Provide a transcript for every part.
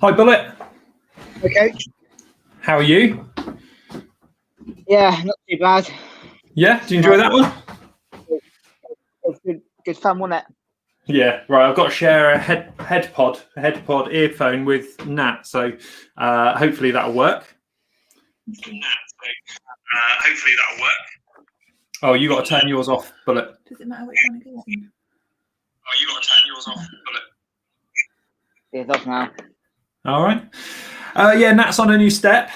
Hi, Bullet. Okay. How are you? Yeah, not too bad. Yeah, do you enjoy that one? It's good fun, wasn't it? Yeah, right. I've got to share a head pod earphone with Nat, so hopefully that'll work. Oh, you got to turn yours off, Bullet. Does it matter which one it goes in? Oh, you got to turn yours off, Bullet. Yeah, it's off now. All right. Yeah, Nat's on a new step.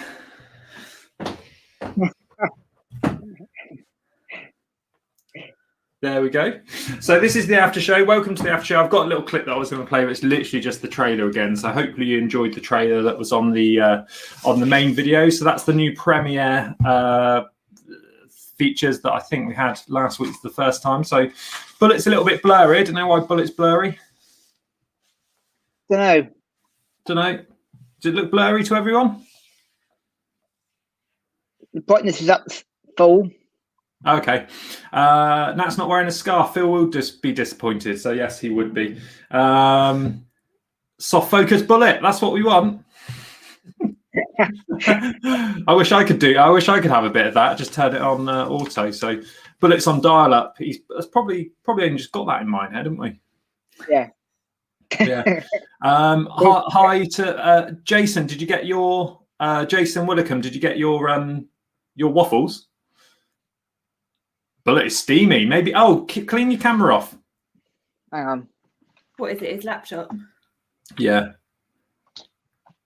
There we go. So this is the after show. Welcome to the after show. I've got a little clip that I was going to play, but it's literally just the trailer again. So hopefully you enjoyed the trailer that was on the main video. So that's the new premiere features that I think we had last week for the first time. So Bullet's a little bit blurry. I don't know why Bullet's blurry. Don't know. Does it look blurry to everyone? The brightness is up full. Okay. Nat's not wearing a scarf. Phil will just be disappointed. So yes, he would be. Soft focus Bullet. That's what we want. I wish I could have a bit of that. Just turn it on auto. So Bullet's on dial up. That's probably only just got that in mind, haven't we? Yeah. Yeah. Hi to Jason. Did you get your Jason Willicombe? Did you get your waffles? Bullet is steamy. Maybe. Oh, clean your camera off. Hang on. What is it? His laptop? Yeah.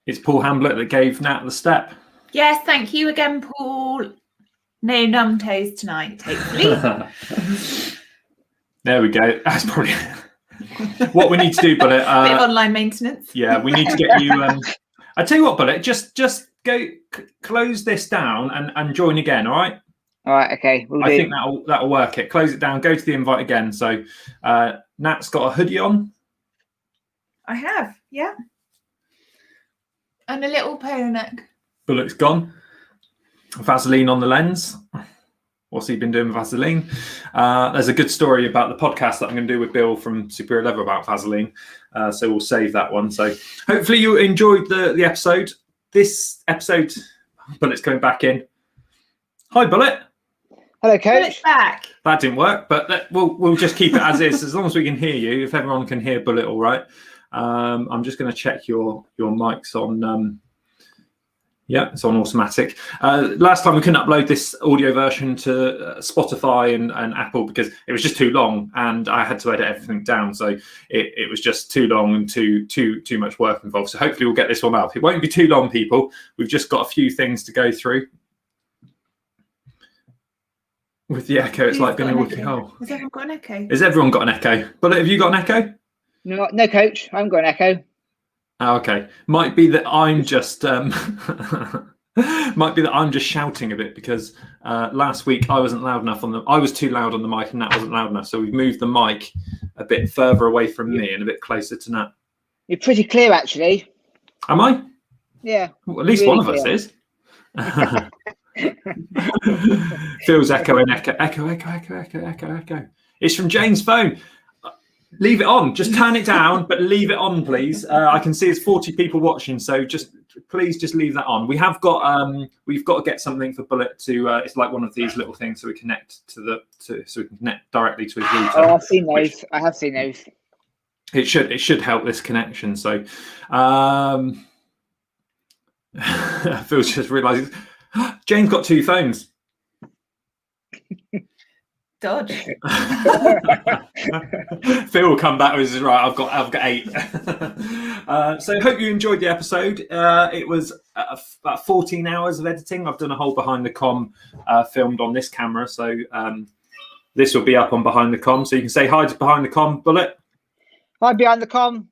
It's Paul Hamblett that gave Nat the step. Yes, thank you again, Paul. No numb toes tonight, hopefully. There we go. That's probably what we need to do, Bullet. Bit of online maintenance. Yeah, we need to get you. I tell you what, Bullet. Just go close this down and join again. All right. All right. Okay. I think that'll work. It. Close it down. Go to the invite again. So Nat's got a hoodie on. I have, yeah. And a little polo neck. Bullet's gone. Vaseline on the lens. What's he been doing with Vaseline? There's a good story about the podcast that I'm going to do with Bill from Superior Level about Vaseline. So we'll save that one. So hopefully you enjoyed the episode. This episode, Bullet's going back in. Hi, Bullet. Hello, Coach. Bullet's back. That didn't work, but we'll just keep it as is. As long as we can hear you, if everyone can hear Bullet all right. I'm just going to check your mic's on. Yeah, it's on automatic. Last time we couldn't upload this audio version to Spotify and Apple because it was just too long, and I had to edit everything down. So it was just too long and too much work involved. So hopefully we'll get this one up. It won't be too long, people. We've just got a few things to go through. With the echo, it's like being a wiki hole. Has everyone got an echo? Has everyone got an echo? Bullet, have you got an echo? No, Coach. I haven't got an echo. Oh, okay. Might be that I'm just shouting a bit because last week I wasn't loud enough I was too loud on the mic and Nat wasn't loud enough. So we've moved the mic a bit further away from me and a bit closer to Nat. You're pretty clear, actually. Am I? Yeah. Well, at least really one of us is. Feels echo. It's from Jane's phone. Leave it on. Just turn it down, but leave it on, please. I can see there's 40 people watching, so please leave that on. We've got to get something for Bullet to. It's like one of these little things, so we connect so we can connect directly to his router. Oh, I've seen those. I have seen those. It should help this connection. So, Phil's just realising Jane's got two phones. Dodge. Phil will come back with his right. I've got 8. So hope you enjoyed the episode. It was about 14 hours of editing. I've done a whole behind the com filmed on this camera, so this will be up on behind the com. So you can say hi to behind the com, Bullet. Hi, behind the com.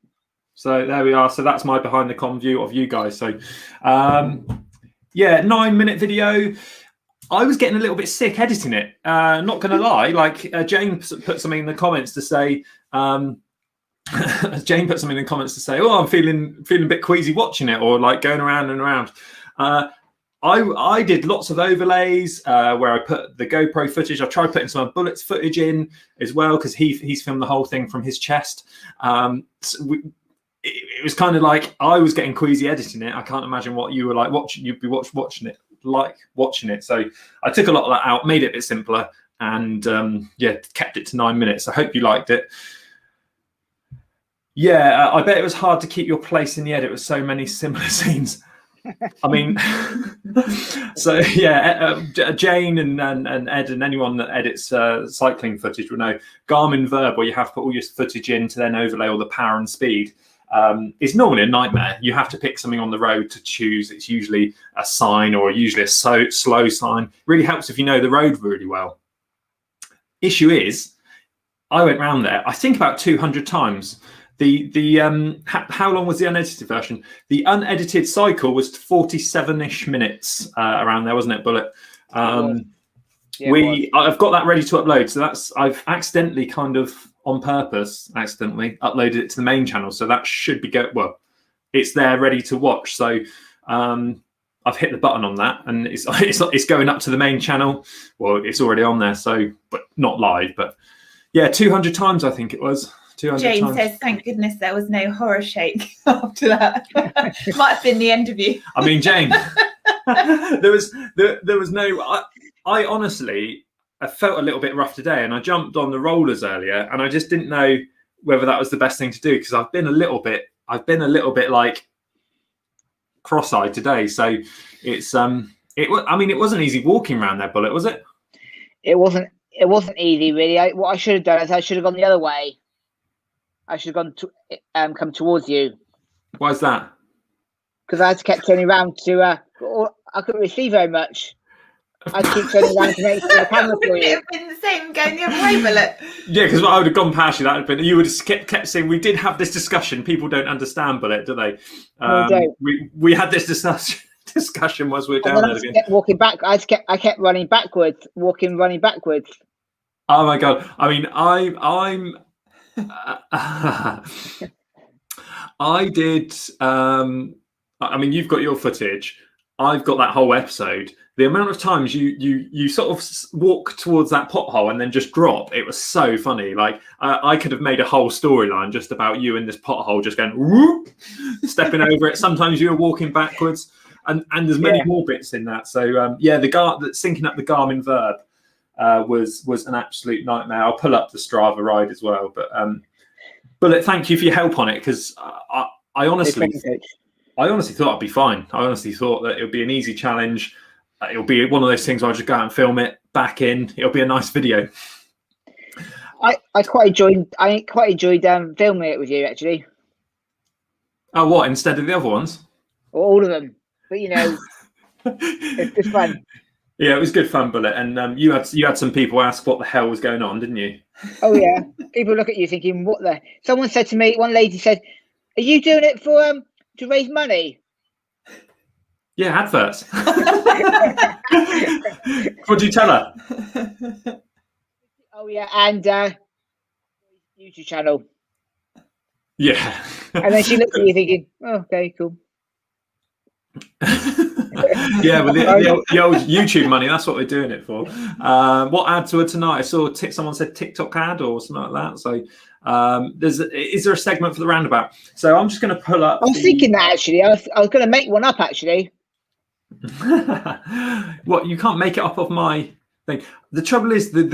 So there we are. So that's my behind the com view of you guys. So yeah, 9-minute video. I was getting a little bit sick editing it. Not going to lie. Like Jane put something in the comments to say. Oh, I'm feeling a bit queasy watching it, or like going around and around. I did lots of overlays where I put the GoPro footage. I tried putting some of Bullet's footage in as well because he's filmed the whole thing from his chest. it was kind of like I was getting queasy editing it. I can't imagine what you were like watching. You'd be watching it. So I took a lot of that out, made it a bit simpler, and kept it to 9 minutes. I hope you liked it. Yeah, I bet it was hard to keep your place in the edit with so many similar scenes. I mean, so yeah, Jane and Ed and anyone that edits cycling footage will know Garmin Verb, where you have to put all your footage in to then overlay all the power and speed, is normally a nightmare. You have to pick something on the road to choose. It's usually a sign or usually a slow sign. Really helps if you know the road really well. Issue is, I went round there, I think about 200 times. How long was the unedited version? The unedited cycle was 47-ish minutes around there, wasn't it, Bullet? I've got that ready to upload, so I've accidentally, kind of on purpose, uploaded it to the main channel, so that should be it's there ready to watch. So I've hit the button on that, and it's going up to the main channel. Well, it's already on there, so but not live. But yeah, 200 times I think it was. Jane times. says, "Thank goodness there was no horror shake after that." Might have been the end of you. I mean, Jane, there was no. I honestly, I felt a little bit rough today, and I jumped on the rollers earlier, and I just didn't know whether that was the best thing to do, because I've been a little bit like cross-eyed today. So it's I mean, it wasn't easy walking around there, Bullet, was it? It wasn't easy, really. What I should have done is I should have gone the other way. I should have gone to come towards you. Why is that? Because I had to keep turning around to. I couldn't really see very much. I had to keep turning around to make sure the camera for Wouldn't it you. have been the same going the other way, Bullet? Yeah, because I would have gone past you. That would have been. You would have kept saying, "We did have this discussion." People don't understand, Bullet, do they? No, they don't. We had this discussion was we're down there again. Kept walking back. I kept running backwards, running backwards. Oh my god! I mean, I did. I mean, you've got your footage. I've got that whole episode. The amount of times you sort of walk towards that pothole and then just drop, it was so funny. Like I could have made a whole storyline just about you in this pothole, just going whoop, stepping over it. Sometimes you were walking backwards, and there's many more bits in that. So the syncing up the Garmin Verb was an absolute nightmare. I'll pull up the Strava ride as well, but thank you for your help on it, because I honestly thought I'd be fine. I honestly thought that it would be an easy challenge. It'll be one of those things where I'll just go out and film it, back in. It'll be a nice video. I quite enjoyed filming it with you, actually. Oh, what, instead of the other ones? All of them, but it's good fun. Yeah, it was good fun, Bullet. And you had some people ask what the hell was going on, didn't you? Oh yeah, people look at you thinking, "What the?" Someone said to me, one lady said, "Are you doing it for to raise money?" Yeah, adverts. What did you tell her? Oh yeah, and YouTube channel. Yeah. And then she looked at you thinking, "Oh, okay, cool." Yeah, but the old YouTube money, that's what we're doing it for. What ads were tonight? I saw someone said TikTok ad or something like that. So is there a segment for the roundabout? So I'm just going to pull up. I was thinking that, actually. I was going to make one up, actually. What, you can't make it up of my thing? The trouble is the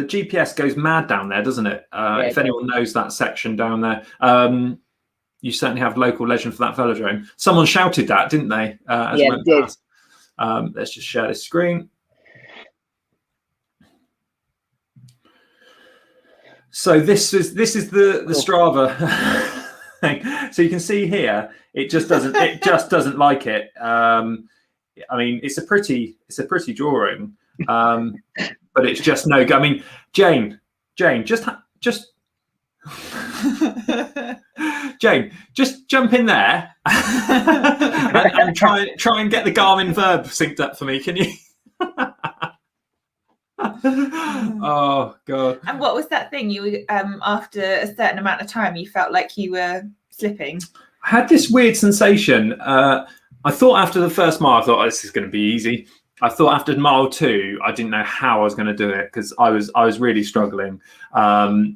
GPS goes mad down there, doesn't it? If anyone knows that section down there. You certainly have local legend for that velodrome. Someone shouted that, didn't they? As yeah, they did. Let's just share this screen. So this is the Strava thing. So you can see here, it just doesn't like it. I mean, it's a pretty drawing, but it's just no go. I mean, Jane, just. Jane, just jump in there and try and get the Garmin Verb synced up for me, can you? Oh god! And what was that thing you after a certain amount of time you felt like you were slipping? I had this weird sensation. I thought after the first mile, I thought, oh, this is going to be easy. I thought after mile 2, I didn't know how I was going to do it, because I was really struggling. I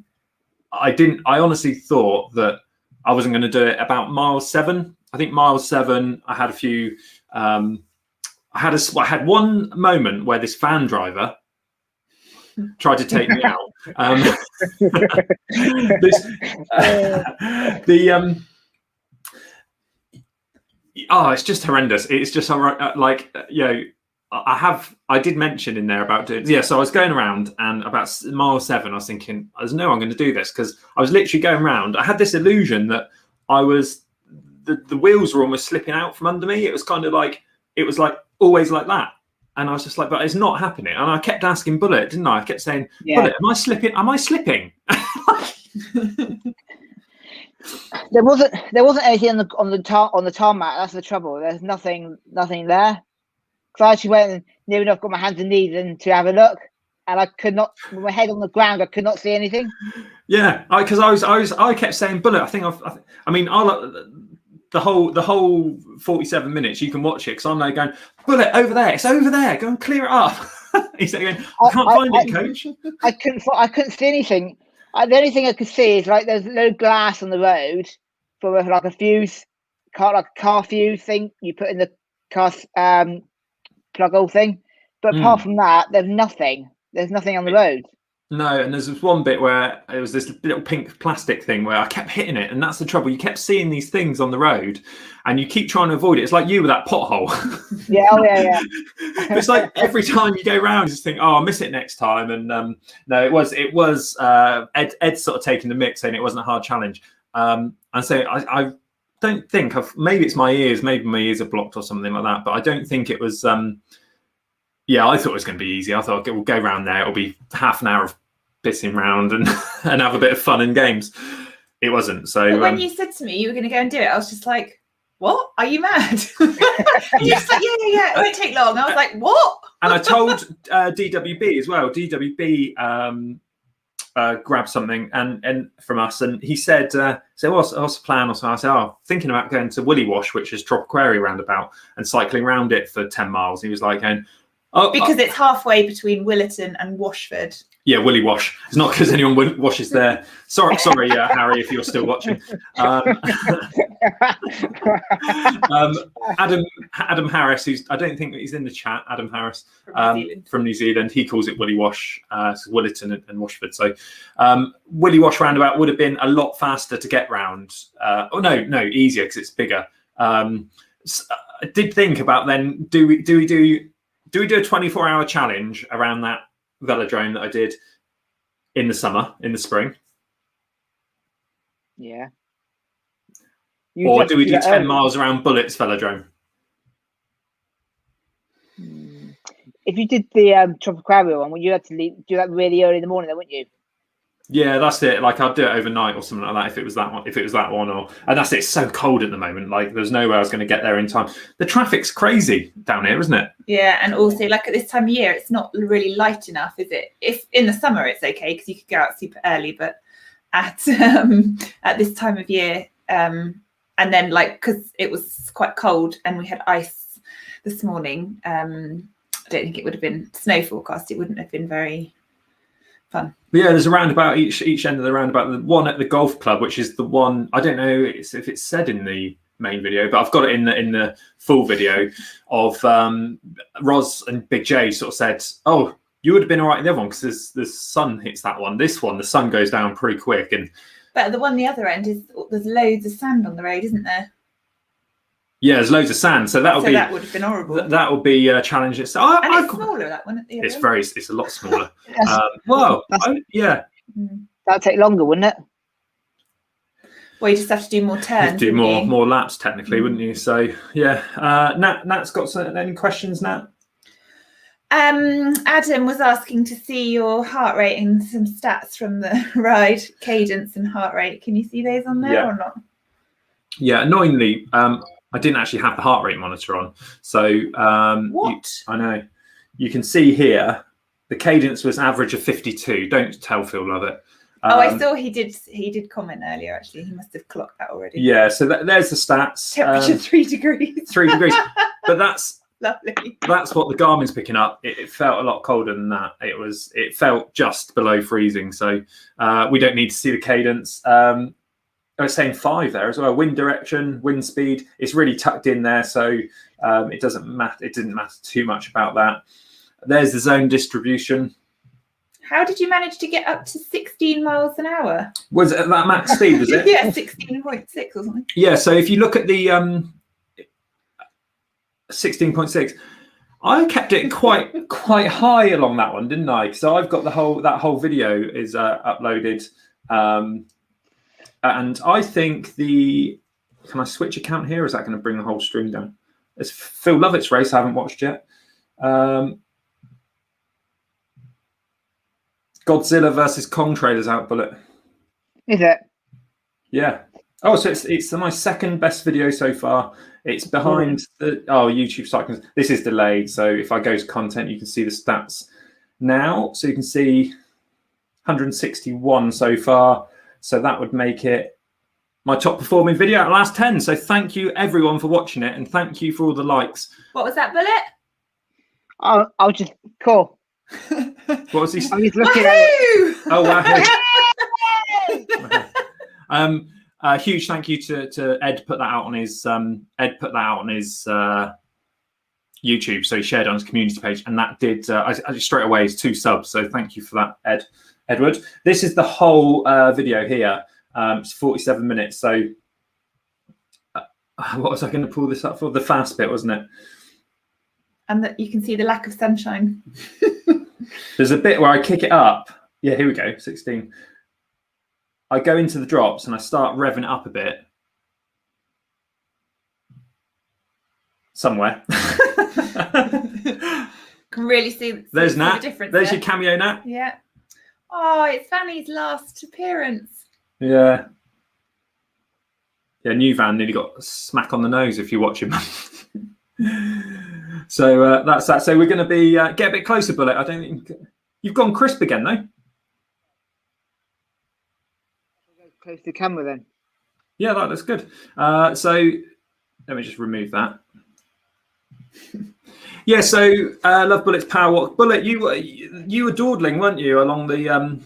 honestly thought that I wasn't going to do it. About mile 7, I think mile 7, I had a few. I had one moment where this van driver tried to take me out. It's just horrendous. It's just like, I did mention in there about doing, so I was going around, and about mile 7 I was thinking, there's no, I'm going to do this, because I was literally going around. I had this illusion that the wheels were almost slipping out from under me. It was kind of like, it was like always like that. And I was just like, but it's not happening. And I kept asking Bullet, didn't I? I kept saying, Bullet, am I slipping? Am I slipping? There wasn't anything on the tarmac. That's the trouble. There's nothing there. So I actually went and near enough got my hands and knees in to have a look, and I could not, with my head on the ground, I could not see anything. Yeah, because I kept saying, Bullet, the whole 47 minutes you can watch it, because I'm like going, Bullet, over there, it's over there, go and clear it up. He's like going, I can't find it, coach. I couldn't see anything. The only thing I could see is like there's no glass on the road for like a fuse, like a car fuse thing you put in the car plug hole thing. But apart from that, there's nothing. There's nothing on the road. No, and there's this one bit where it was this little pink plastic thing where I kept hitting it, and that's the trouble. You kept seeing these things on the road, and you keep trying to avoid it. It's like you with that pothole. Yeah, It's like every time you go round, you just think, "Oh, I'll miss it next time." And no, it was Ed sort of taking the mix, saying it wasn't a hard challenge. And so I don't think maybe it's my ears, maybe my ears are blocked or something like that. But I don't think it was. I thought it was going to be easy. I thought we'll go round there. It'll be half an hour of pissing round and have a bit of fun and games. It wasn't. So but when you said to me you were going to go and do it, I was just like, "What? Are you mad?" You're just like, yeah, it won't take long. I was like, "What?" And I told DWB as well. DWB grabbed something and from us, and he said, what's the plan? Or so I said, thinking about going to Willie Wash, which is Tropical Area Roundabout, and cycling around it for 10 miles. He was like, because it's halfway between Willerton and Washford. Yeah, Willie Wash. It's not because anyone washes there. Sorry, Harry, if you're still watching. Adam Harris, I don't think he's in the chat. Adam Harris from New Zealand. He calls it Willie Wash, Willerton and Washford. So Willie Wash Roundabout would have been a lot faster to get round. Easier because it's bigger. I did think about then. Do we do a 24-hour challenge around that velodrome that I did in the spring? Yeah. Or do we do 10 miles around Bullet's velodrome? If you did the Tropical Area one, you had to do that really early in the morning, then, wouldn't you? Yeah, that's it. Like I'd do it overnight or something like that if it was that one. And that's it. It's so cold at the moment. Like there's no way I was going to get there in time. The traffic's crazy down here, isn't it? Yeah, and also like at this time of year, it's not really light enough, is it? If in the summer it's okay because you could go out super early, but at this time of year, and then like because it was quite cold and we had ice this morning, I don't think it would have been snow forecast. It wouldn't have been very fun. But yeah, there's a roundabout each end of the roundabout. The one at the golf club, which is the one I don't know if it's said in the main video, but I've got it in the full video of Ros and Big J sort of said, "Oh, you would have been all right in the other one because the sun hits that one. This one, the sun goes down pretty quick." But the one the other end there's loads of sand on the road, isn't there? Yeah, there's loads of sand, so that would have been horrible. That would be a challenge. It's smaller, that one. At the other it's a lot smaller. That'd take longer, wouldn't it? Well, you just have to do more turns. Do more laps technically, wouldn't you? So yeah. Nat's got any questions, Nat? Adam was asking to see your heart rate and some stats from the ride, cadence and heart rate. Can you see those on there or not? Yeah, annoyingly, I didn't actually have the heart rate monitor on. So what? I know. You can see here the cadence was average of 52. Don't tell Phil, love it. I saw he did comment earlier. Actually, he must have clocked that already. Yeah, so there's the stats. Temperature 3 degrees. 3 degrees, but that's lovely. That's what the Garmin's picking up. It felt a lot colder than that. It felt just below freezing. So we don't need to see the cadence. I was saying 5 there as well. Wind direction, wind speed. It's really tucked in there, so it doesn't matter. It didn't matter too much about that. There's the zone distribution. How did you manage to get up to 16 miles an hour? Was it at that max speed? Was it? Yeah, 16.6 or something. Yeah. So if you look at the 16.6, I kept it quite high along that one, didn't I? So I've got that whole video is uploaded, and I think can I switch account here? Or is that going to bring the whole stream down? It's Phil Lovett's race. I haven't watched yet. Godzilla versus Kong trailers out, Bullet. Is it? Yeah. Oh, so it's my second best video so far. It's behind the YouTube cycles. This is delayed, so if I go to content, you can see the stats now. So you can see 161 so far. So that would make it my top performing video out of the last 10. So thank you everyone for watching it, and thank you for all the likes. What was that, Bullet? I'll just cool. What was he? I'm just looking at it. Oh wow! Huge thank you to Ed. Put that out on his YouTube. So he shared on his community page, and that did I straight away is 2 subs. So thank you for that, Edward. This is the whole video here. It's 47 minutes. So what was I going to pull this up for? The fast bit, wasn't it? And that you can see the lack of sunshine. There's a bit where I kick it up. Yeah, here we go, 16. I go into the drops and I start revving it up a bit. Somewhere. Can really see There's Nat. the difference. There's there. your cameo, Nat. Yeah. Oh, it's Fanny's last appearance. Yeah. Yeah, new van nearly got a smack on the nose if you watch him. So that's that. So we're going to be get a bit closer, Bullet. I don't think you've gone crisp again, though. Close to the camera then. Yeah, that looks good. So let me just remove that. Yeah. So Love Bullet's power walk. Bullet, you were dawdling, weren't you, along the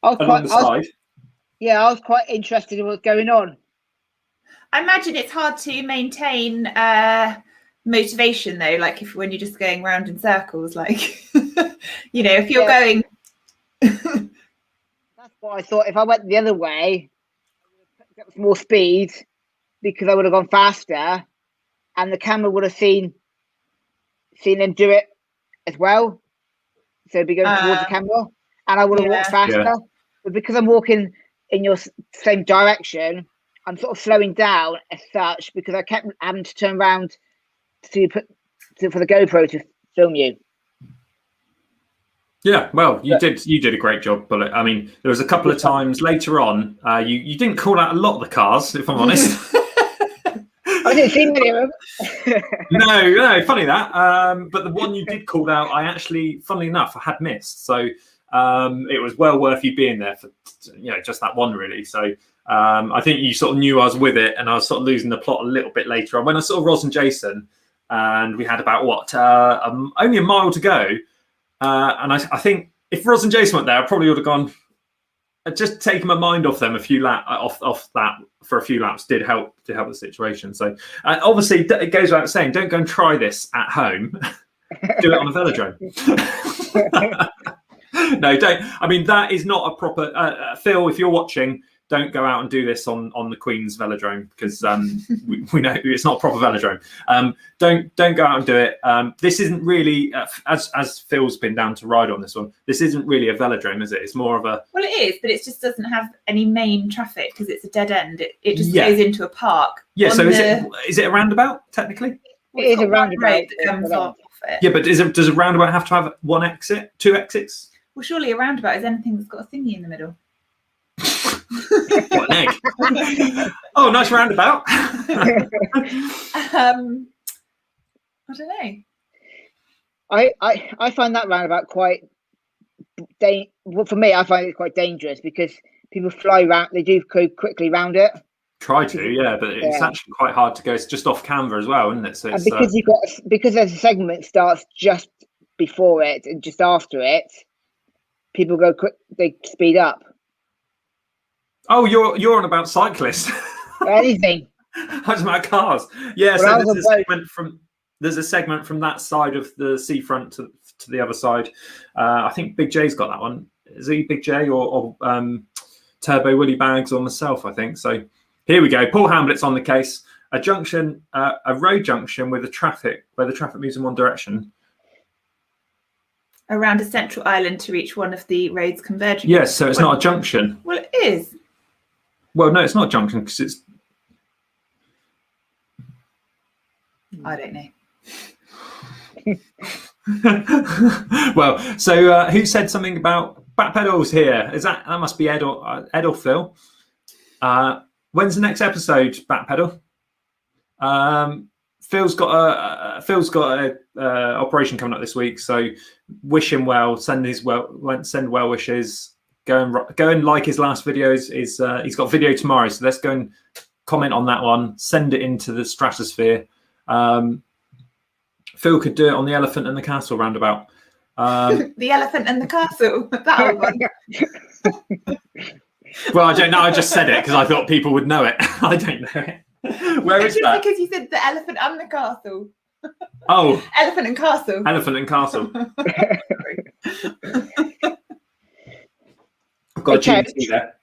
side? I was quite interested in what's going on. I imagine it's hard to maintain motivation though, like when you're just going round in circles, like if you're going. That's what I thought. If I went the other way, I would have picked up more speed because I would have gone faster, and the camera would have seen him do it as well. So it'd be going towards the camera, and I would have walked faster. Yeah. But because I'm walking in your same direction, I'm sort of slowing down as such because I kept having to turn around for the GoPro to film you. Yeah, well, you did a great job, Bullet. I mean, there was a couple of times later on, you didn't call out a lot of the cars, if I'm honest. I didn't see many of them. No, funny that. But the one you did call out, I actually, funnily enough, I had missed. So it was well worth you being there for just that one, really. So I think you sort of knew I was with it, and I was sort of losing the plot a little bit later on when I saw Ros and Jason, and we had about only a mile to go, and I think if Ros and Jason weren't there, I probably would have gone. Just taking my mind off them off that for a few laps did help the situation. So obviously it goes without saying, don't go and try this at home. Do it on a velodrome. No, don't. I mean, that is not a proper Phil. If you're watching, don't go out and do this on the Queen's velodrome because we know it's not a proper velodrome. Don't go out and do it. This isn't really as Phil's been down to ride on this one. This isn't really a velodrome, is it? It's more of a. Well, it is, but it just doesn't have any main traffic because it's a dead end. It just goes into a park. Yeah. So is it a roundabout technically? It is a roundabout that comes off it. Yeah, but does a roundabout have to have one exit, 2 exits? Well, surely a roundabout is anything that's got a thingy in the middle. What an egg. Oh, nice roundabout. I don't know. I find that roundabout quite for me, I find it quite dangerous because people fly round. They do go quickly round it. Try to, yeah, but it's actually quite hard to go. It's just off camera as well, isn't it? So it's, because there's a segment starts just before it and just after it. People go quick. They speed up. Oh, you're on about cyclists. Anything. I was about cars. Yeah, Well, so there's a segment from that side of the seafront to the other side. I think Big J's got that one. Is he Big J or Turbo Willy Bags or myself? I think so. Here we go. Paul Hamlet's on the case. A junction, a road junction with where the traffic moves in one direction. Around a central island to reach one of the roads converging. Yes, so it's not a junction. Well, it is. Well, no, it's not a junction because it's. I don't know. Well, so who said something about back pedals here? That must be Ed or Phil? When's the next episode? Back pedal. Phil's got a operation coming up this week, so wish him well. Send well wishes. Go and like his last videos. He's got video tomorrow, so let's go and comment on that one. Send it into the stratosphere. Phil could do it on the Elephant and the Castle roundabout. The Elephant and the Castle. That one. Well, I don't know. I just said it because I thought people would know it. I don't know it. Where is that? Because you said the Elephant and the Castle. Oh, Elephant and Castle. Elephant and Castle. I've got a GT there.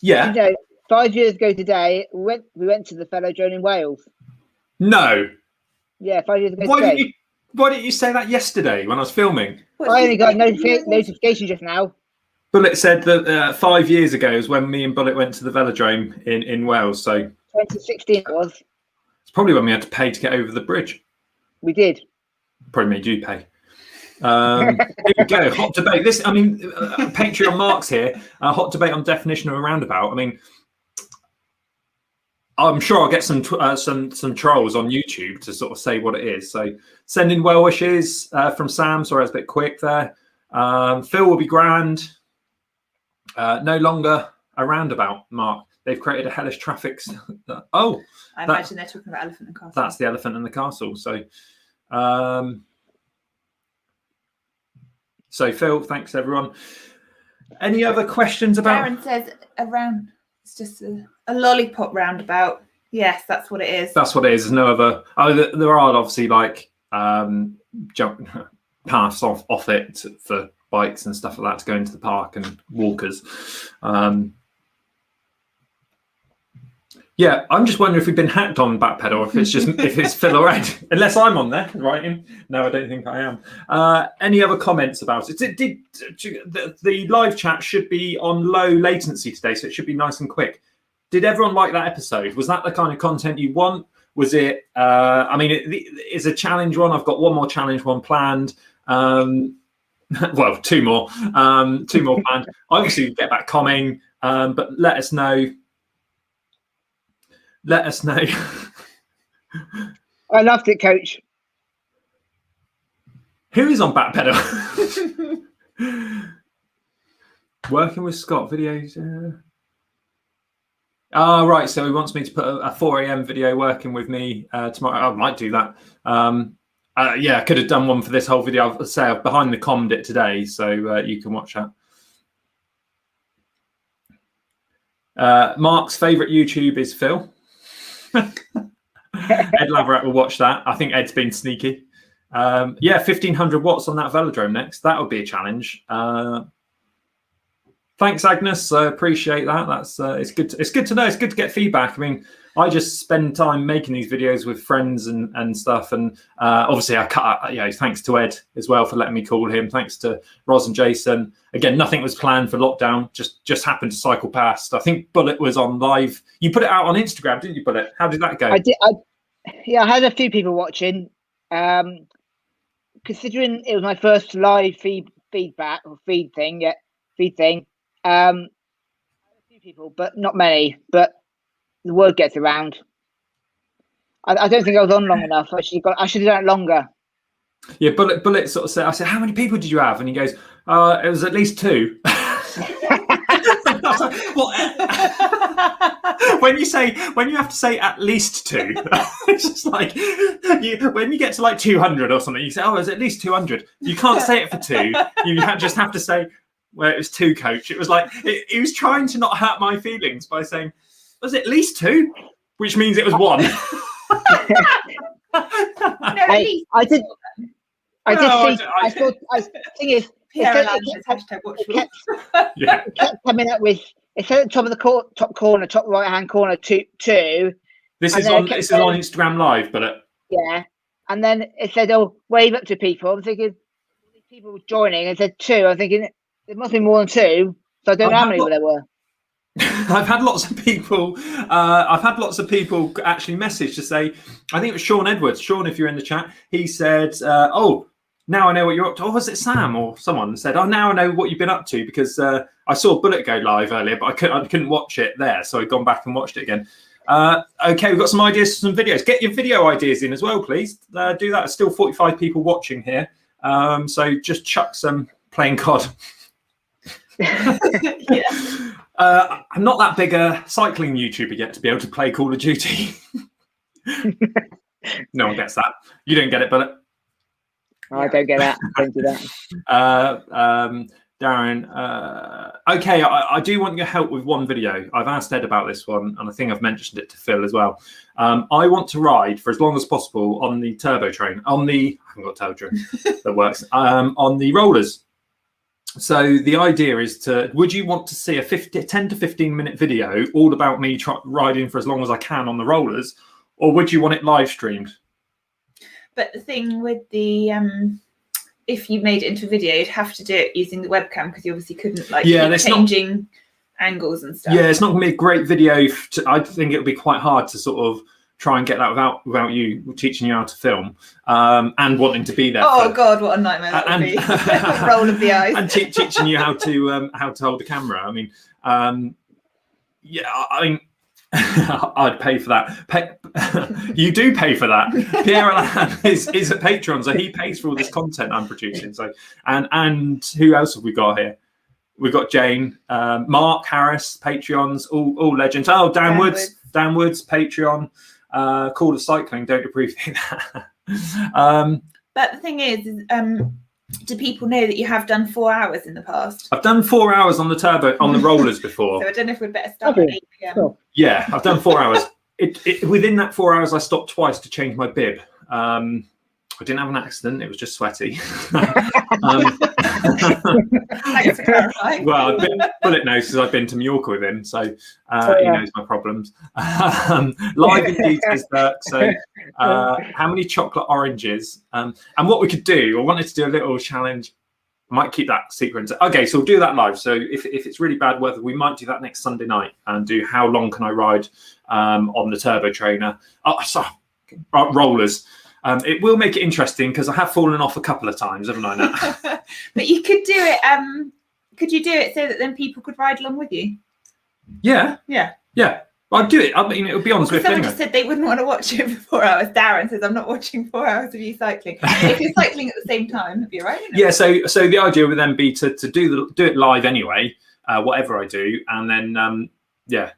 Yeah. You know, 5 years ago today, we went to the Velodrome in Wales. No. Yeah, 5 years ago Why didn't you say that yesterday when I was filming? I only got a notification just now. Bullet said that 5 years ago is when me and Bullet went to the Velodrome in Wales. So 2016 it was. It's probably when we had to pay to get over the bridge. We did. Probably made you pay. Here we go. Hot debate. Patreon marks here. Hot debate on definition of a roundabout. I mean, I'm sure I'll get some trolls on YouTube to sort of say what it is. So send in well wishes from Sam. Sorry, I was a bit quick there. Phil will be grand. No longer a roundabout, Mark. They've created a hellish traffic. Oh, I imagine they're talking about Elephant and Castle. That's the Elephant and the Castle. So, Phil, thanks everyone. Any other questions about? Aaron says around. It's just a lollipop roundabout. Yes, that's what it is. That's what it is. There's no other. Oh, there are obviously like jump paths off it for bikes and stuff like that to go into the park and walkers. Yeah, I'm just wondering if we've been hacked on Backpedal, or if it's Phil or Ed. Unless I'm on there writing. No, I don't think I am. Any other comments about it? The live chat should be on low latency today, so it should be nice and quick. Did everyone like that episode? Was that the kind of content you want? Was it? It's a challenge one. I've got one more challenge one planned. Well, two more planned. Obviously, get back commenting, but let us know. Let us know. I loved it, Coach. Who is on Backpedal? Working with Scott videos. Right. So he wants me to put a 4 a.m. video working with me tomorrow. I might do that. Yeah, I could have done one for this whole video. I've behind the commed it today, so you can watch that. Mark's favourite YouTube is Phil. Ed Laverack will watch that. I think Ed's been sneaky. Yeah, 1500 watts on that velodrome next. That would be a challenge. Thanks, Agnes. Appreciate that. That's it's good. It's good to know. It's good to get feedback. I mean, I just spend time making these videos with friends and stuff, and obviously I cut. Thanks to Ed as well for letting me call him. Thanks to Ros and Jason. Again, nothing was planned for lockdown. Just happened to cycle past. I think Bullet was on live. You put it out on Instagram, didn't you, Bullet? How did that go? I did. I had a few people watching. Considering it was my first live feed thing. A few people, but not many. But the word gets around. I don't think I was on long enough. I should have done it longer. Yeah, Bullet sort of said. I said, "How many people did you have?" And he goes, "It was at least 2." I was like, what? when you have to say at least 2, it's just like when you get to like 200 or something, you say, "Oh, it's at least 200." You can't say it for 2. You just have to say where it was 2, coach. It was like he was trying to not hurt my feelings by saying, was it at least 2? Which means it was 1. I did see. I thing is, it kept coming up with. It said at the top of the top corner, top right hand corner, 2. This is on Instagram Live, but yeah. And then it said, "Oh, wave up to people." I'm thinking people were joining. It said 2. I'm thinking there must be more than 2. So I don't know how many there were. I've had lots of people. Actually message to say. I think it was Sean Edwards. Sean, if you're in the chat, he said, "Oh, now I know what you're up to." Or was it Sam or someone said, "Oh, now I know what you've been up to because I saw Bullet go live earlier, but I couldn't watch it there, so I've gone back and watched it again." Okay, we've got some ideas for some videos. Get your video ideas in as well, please. Do that. There's still 45 people watching here, so just chuck some playing COD. I'm not that big a cycling YouTuber yet to be able to play Call of Duty. No one gets that. You don't get it, Bullet. I don't get that. Don't do that. Darren, okay, I do want your help with one video. I've asked Ed about this one, and I think I've mentioned it to Phil as well. I want to ride for as long as possible on the turbo train. I haven't got a turbo train that works. On the rollers. So the idea is would you want to see a 10 to 15 minute video all about me riding for as long as I can on the rollers, or would you want it live streamed? But the thing with the if you made it into a video, you'd have to do it using the webcam because you obviously couldn't keep changing angles and stuff. Yeah, it's not going to be a great video. I think it would be quite hard to sort of try and get that without you teaching you how to film and wanting to be there. Oh God, what a nightmare that would be! Roll of the eyes. And teaching you how to hold the camera. I mean, I'd pay for that. You do pay for that. Pierre Alain is a Patreon, so he pays for all this content I'm producing. So, and who else have we got here? We've got Jane, Mark Harris, Patreons, all legends. Oh, Dan Woods, Patreon. Call of Cycling, don't abbreviate that. But the thing is, do people know that you have done 4 hours in the past? I've done 4 hours on the rollers before. So I don't know if we'd better start at 8 p.m. Sure. Yeah, I've done 4 hours. Within that 4 hours, I stopped twice to change my bib. I didn't have an accident. It was just sweaty. Thanks for clarifying. Well, Bullet knows because I've been to Mallorca with him, so he knows my problems. Live indeed says Dirk. So, how many chocolate oranges? And what we could do, I wanted to do a little challenge. I might keep that secret. Okay, so we'll do that live. So if it's really bad weather, we might do that next Sunday night and do how long can I ride on the turbo trainer? Rollers. It will make it interesting because I have fallen off a couple of times, haven't I? Now? But you could do it. Could you do it so that then people could ride along with you? Yeah. I'd do it. I mean, it would be on Swift someone anyway. just said they wouldn't want to watch it for 4 hours. Darren says, "I'm not watching 4 hours of you cycling." If you're cycling at the same time, it'd be right. Yeah. So the idea would then be to do it live anyway, whatever I do, and then you're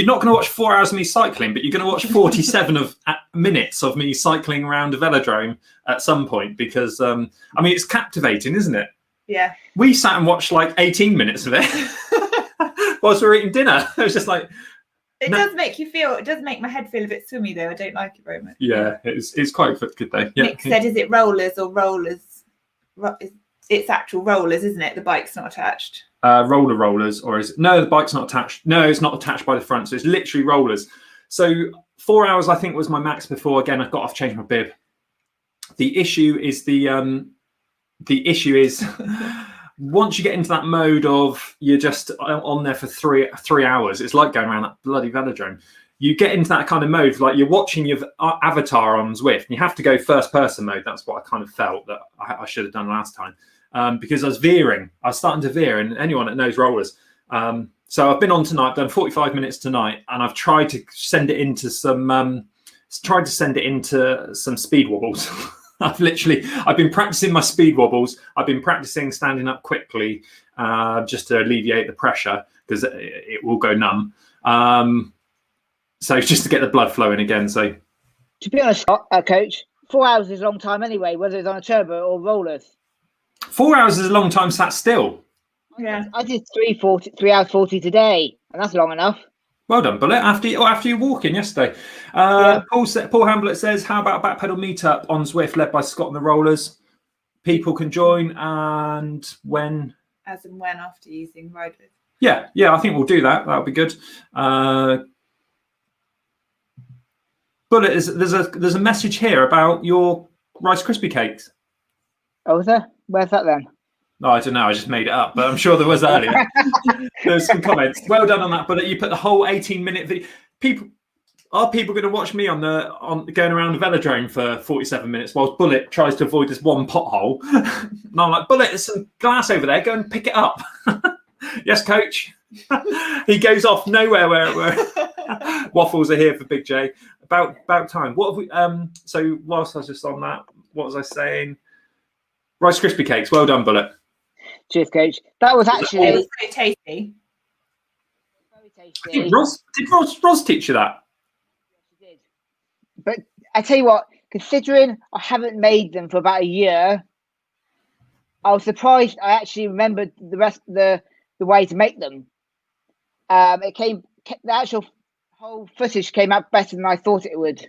not going to watch 4 hours of me cycling, but you're going to watch 47 minutes of me cycling around a velodrome at some point because I mean it's captivating, isn't it? Yeah. We sat and watched like 18 minutes of it whilst we were eating dinner. It was just like. It does make you feel. It does make my head feel a bit swimmy though. I don't like it very much. Yeah, it's quite good though. Yeah. Nick said, "Is it rollers or rollers? It's actual rollers, isn't it? The bike's not attached." Rollers, or is it? No, the bike's not attached. No, it's not attached by the front, so it's literally rollers. So 4 hours, I think, was my max before. Again, I've got to change my bib. The issue is once you get into that mode of you're just on there for three hours, it's like going around that bloody velodrome. You get into that kind of mode, like you're watching your avatar on Zwift, and you have to go first person mode. That's what I kind of felt that I should have done last time. Because I was veering. I was starting to veer, and anyone that knows rollers. So I've been on tonight, done 45 minutes tonight, and I've tried to send it into some speed wobbles. I've been practicing my speed wobbles. I've been practicing standing up quickly, just to alleviate the pressure because it will go numb. So just to get the blood flowing again. So to be honest, Coach, 4 hours is a long time anyway, whether it's on a turbo or rollers. 4 hours is a long time sat still. Yeah. I did 3 hours 40 today, and that's long enough. Well done, Bullet. After you walking yesterday. Yeah. Paul Hamblett says, how about backpedal meetup on Zwift led by Scott and the Rollers? People can join, and when? As and when after using Ride With. Yeah, I think we'll do that. That'll be good. Bullet, there's a message here about your Rice Krispie cakes. Oh, is there? Where's that then? No, I don't know. I just made it up, but I'm sure there was earlier. There's some comments. Well done on that, Bullet. You put the whole 18-minute video. Are people going to watch me on going around the velodrome for 47 minutes whilst Bullet tries to avoid this one pothole? And I'm like, Bullet, there's some glass over there. Go and pick it up. Yes, coach. He goes off nowhere where waffles are here for Big J. About time. What have we? So whilst I was just on that, what was I saying? Rice Krispie cakes. Well done, Bullet. Cheers, coach. That was actually It was so tasty. very I tasty. think Ros teach you that? Yes, she did. But I tell you what, considering I haven't made them for about a year, I was surprised I actually remembered the rest of the way to make them. The actual whole footage came out better than I thought it would.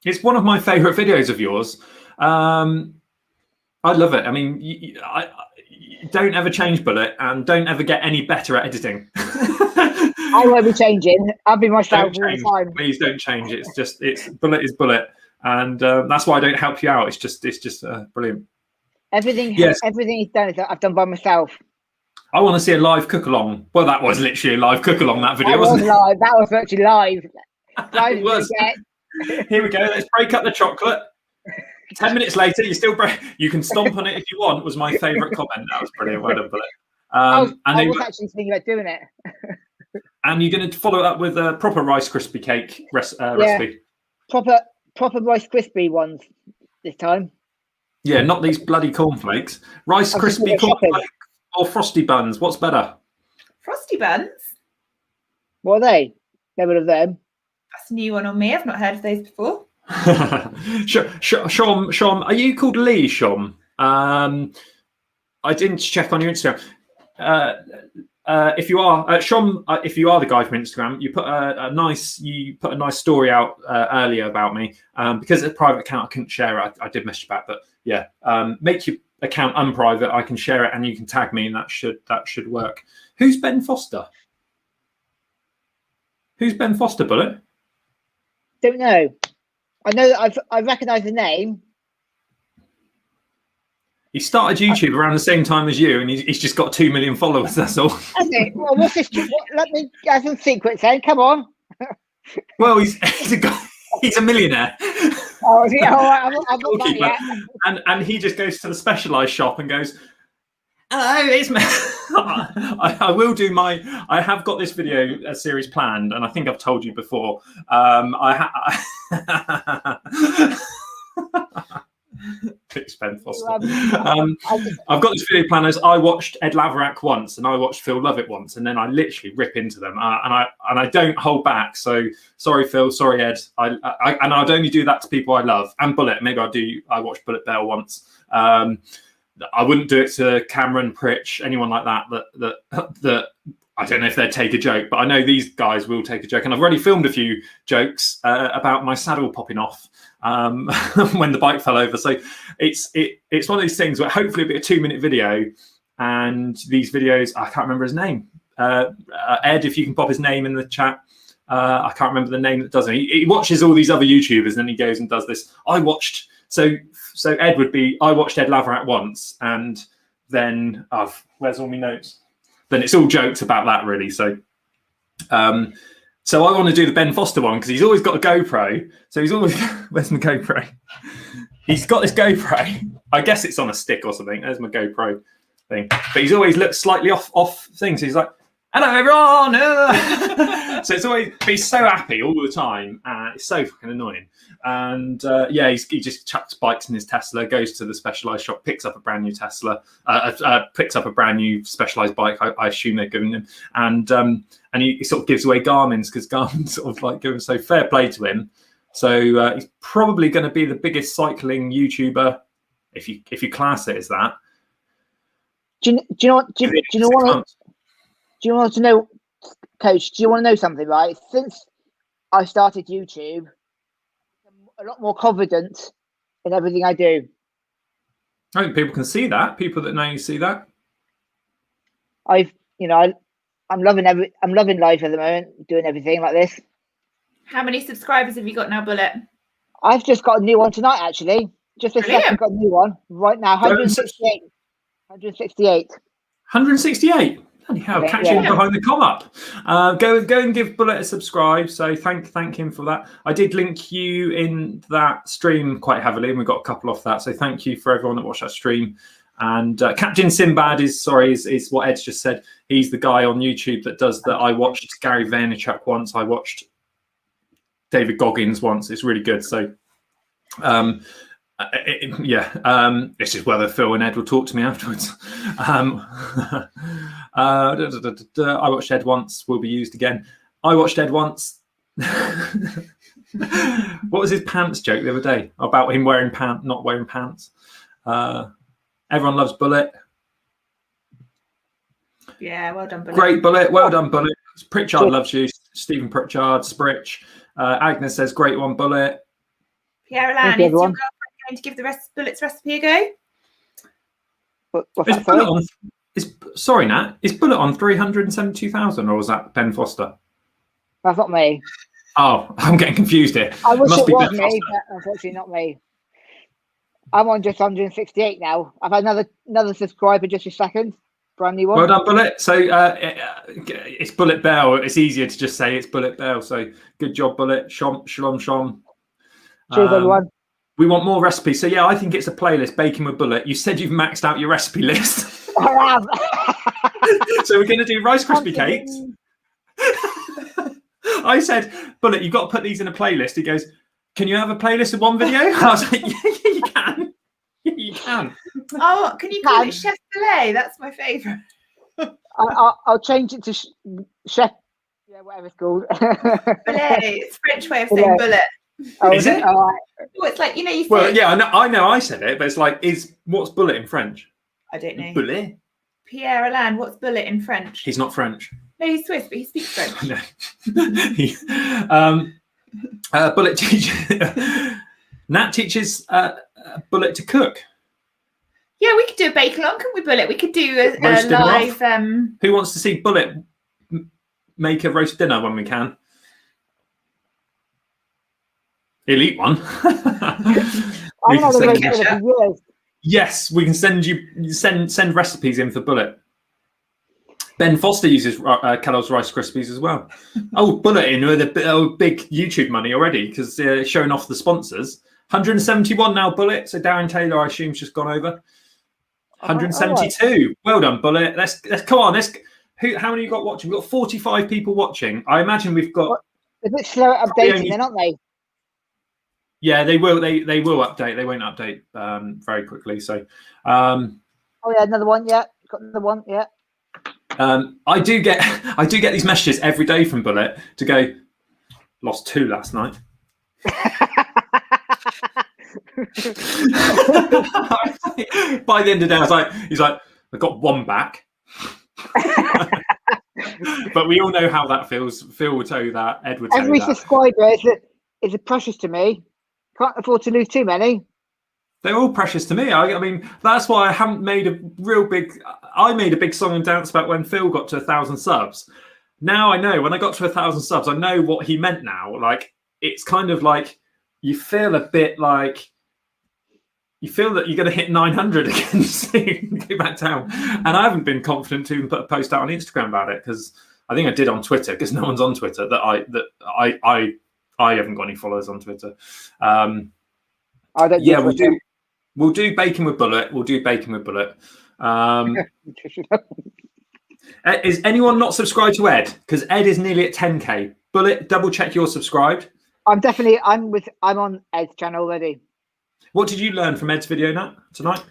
It's one of my favourite videos of yours. I love it. I mean, you don't ever change, Bullet, and don't ever get any better at editing. I won't be changing. I'll be myself all the time. Please don't change. It's Bullet is Bullet, and that's why I don't help you out. It's just brilliant. Everything is done. I've done by myself. I want to see a live cook along. Well, that was literally a live cook along, that video, That wasn't it? live. That was virtually live. It was. Here we go. Let's break up the chocolate. 10 minutes later, you can stomp on it if you want. Was my favourite comment. That was brilliant. Well done, Bullet. I was actually thinking about doing it. And you're going to follow it up with a proper Rice Krispie cake recipe. Proper Rice Krispie ones this time. Yeah, not these bloody cornflakes. Rice Krispie cornflakes or Frosty Buns. What's better? Frosty Buns? What are they? Never heard of them. That's a new one on me. I've not heard of those before. Shom, are you called Lee, Shom? I didn't check on your Instagram. If you are Shom, if you are the guy from Instagram, you put a nice story out earlier about me. Because it's a private account, I couldn't share it. I did message back, but yeah, make your account unprivate. I can share it, and you can tag me, and that should work. Who's Ben Foster? Who's Ben Foster, Bullet? Don't know. I know that I recognise the name. He started YouTube around the same time as you, and he's just got 2 million followers. That's all. Okay. Well, what's this? Let me get some secrets then. Come on. Well, he's a guy. He's a millionaire. Oh, yeah. All right. I'm not that yet. And he just goes to the Specialized shop and goes, "Hello, it's me." I will do I have got this video series planned, and I think I've told you before. Ben Foster. I've got this video planned as I watched Ed Laverack once, and I watched Phil Lovett once, and then I literally rip into them, and I don't hold back. So sorry, Phil. Sorry, Ed. And I'd only do that to people I love. And Bullet. Maybe I watched Bullet Bell once. I wouldn't do it to Cameron, Pritch, anyone like that I don't know if they'd take a joke, but I know these guys will take a joke. And I've already filmed a few jokes about my saddle popping off when the bike fell over. So it's one of these things where hopefully it'll be a 2-minute video. And these videos, I can't remember his name. Ed, if you can pop his name in the chat. I can't remember the name that does it. He watches all these other YouTubers, and then he goes and does this. So Ed would be, I watched Ed Laverack once, and then where's all my notes? Then it's all jokes about that, really. So I want to do the Ben Foster one because he's always got a GoPro. So he's always, where's my GoPro? He's got this GoPro. I guess it's on a stick or something. There's my GoPro thing. But he's always looked slightly off things. He's like, "Hello, everyone." So it's always, but he's so happy all the time. It's so fucking annoying. And he just chucks bikes in his Tesla, goes to the Specialized shop, picks up a brand new Tesla, picks up a brand new Specialized bike. I assume they're giving him, and he sort of gives away Garmin's because Garmin sort of like giving. So fair play to him. So he's probably going to be the biggest cycling YouTuber if you class it as that. Do you want to know, Coach? Do you want to know something? Right, since I started YouTube, I'm a lot more confident in everything I do. I think people can see that. People that know you see that. I'm loving life at the moment, doing everything like this. How many subscribers have you got now, Bullet? I've just got a new one tonight, actually. Just this second, got a new one right now. 168. 168. 168. Bloody hell, catching behind the com up. Go and give Bullet a subscribe. So thank him for that. I did link you in that stream quite heavily, and we got a couple off that. So thank you for everyone that watched that stream. And Captain Sinbad is what Ed's just said. He's the guy on YouTube that does that. I watched Gary Vaynerchuk once. I watched David Goggins once. It's really good. So this is whether Phil and Ed will talk to me afterwards. I watched Ed once, will be used again. I watched Ed once. What was his pants joke the other day about him wearing not wearing pants? Everyone loves Bullet. Yeah, well done, Bullet. Great, Bullet. Well done, Bullet. Pritchard loves you. Stephen Pritchard, Spritch. Agnes says, great one, Bullet. Pierre Alain, is your girlfriend going to give the Bullet's recipe a go? Sorry, Nat. Is Bullet on 372,000 or was that Ben Foster? That's not me. Oh, I'm getting confused here. I wish it was me, but unfortunately not me. I'm on just 168 now. I've had another subscriber just a second. Brand new one. Well done, Bullet. So it's Bullet Bell. It's easier to just say it's Bullet Bell. So good job, Bullet. Shalom. Cheers, everyone. We want more recipes. So yeah, I think it's a playlist, Baking with Bullet. You said you've maxed out your recipe list. I have. So we're going to do Rice Krispie cakes. I said, Bullet, you've got to put these in a playlist. He goes, can you have a playlist in one video? I was like, yeah, you can. You can. Oh, can you call it Chef Filet? That's my favourite. I'll change it to Chef. Yeah, whatever it's called. Filet. It's French way of saying bullet. Oh, is it? Oh, it's like, you know, you say. Well, yeah, I know. I said it, but it's like, what's bullet in French? I don't know. Bullet. Pierre Alain, what's bullet in French? He's not French. No, he's Swiss, but he speaks French. No. Bullet teaches. Nat teaches Bullet to cook. Yeah, we could do a bake along, couldn't we, Bullet? We could do a live. Who wants to see Bullet make a roast dinner when we can? He'll eat one. Yes, we can send recipes in for Bullet. Ben Foster uses Kellogg's Rice Krispies as well. Oh, Bullet in with a big YouTube money already because they're showing off the sponsors. 171 now, Bullet. So Darren Taylor, I assume, has just gone over. 172. Well done, Bullet. Let's come on. How many you got watching? We've got 45 people watching. I imagine we've got. A bit slow at updating, then, aren't they? Yeah, they will. They will update. They won't update very quickly. So. Oh yeah, another one. Yeah, got another one. Yeah. I do get these messages every day from Bullet to go. Lost 2 last night. By the end of the day, he's like, I got 1 back. But we all know how that feels. Phil will tell you that. Ed would tell you that. Every subscriber is a precious to me. Can't afford to lose too many. They're all precious to me. I mean, that's why I haven't made a real big. I made a big song and dance about when Phil got to 1,000 subs. Now I know when I got to 1,000 subs, I know what he meant now. Like, it's kind of like you feel a bit like you feel that you're going to hit 900 again soon. Go back down. And I haven't been confident to even put a post out on Instagram about it because I think I did on Twitter because no one's on Twitter. I haven't got any followers on Twitter. Yeah, we'll do Baking with Bullet. We'll do Baking with Bullet. Is anyone not subscribed to Ed? Because Ed is nearly at 10k. Bullet, double check you're subscribed. I'm on Ed's channel already. What did you learn from Ed's video tonight?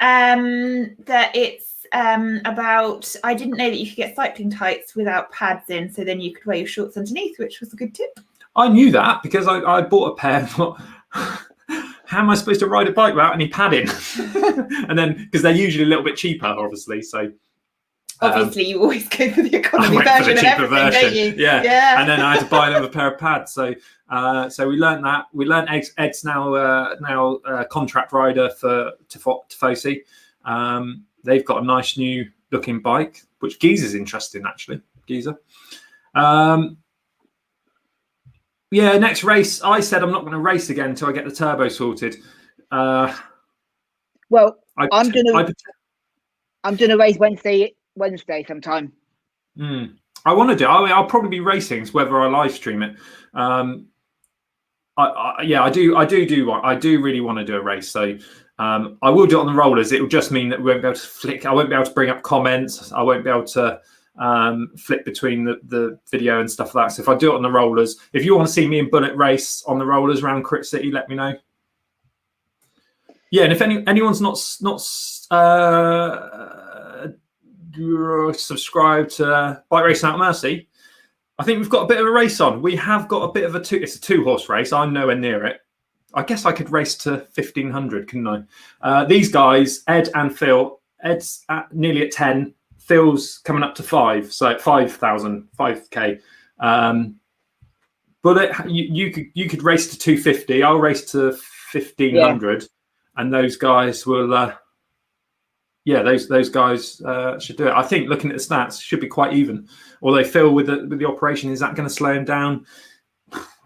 That it's about. I didn't know that you could get cycling tights without pads in, so then you could wear your shorts underneath, which was a good tip. I knew that because I bought a pair. how am I supposed to ride a bike without any padding? And then, because they're usually a little bit cheaper, obviously. So obviously you always go for the economy I went for version the of cheaper everything, version. don't you? Yeah. And then I had to buy another pair of pads. So so we learned that. We learned Ed's now a contract rider for Tifosi. They've got a nice new looking bike, which Geezer's interested in, actually. Geezer. Yeah, next race. I said I'm not going to race again until I get the turbo sorted. Well, I'm doing a race Wednesday sometime. I want to do. I'll probably be racing, whether I live stream it. I do really want to do a race. So I will do it on the rollers. It will just mean that we won't be able to flick. I won't be able to bring up comments. I won't be able to flip between the video and stuff like that. So if I do it on the rollers, if you want to see me and Bullet race on the rollers around Crit City, let me know. Yeah, and if anyone's not subscribed to Bike Racing Out Mercy, I think we've got a bit of a race on. We have got a bit of it's a 2-horse race. I'm nowhere near it. I guess I could race to 1500, couldn't I? These guys, Ed and Phil, Ed's nearly at 10, Phil's coming up to 5, so 5,000, 5k. But you could race to 250. I'll race to 1500, and those guys will. Those guys should do it. I think looking at the stats, should be quite even. Although Phil with the operation, is that going to slow him down?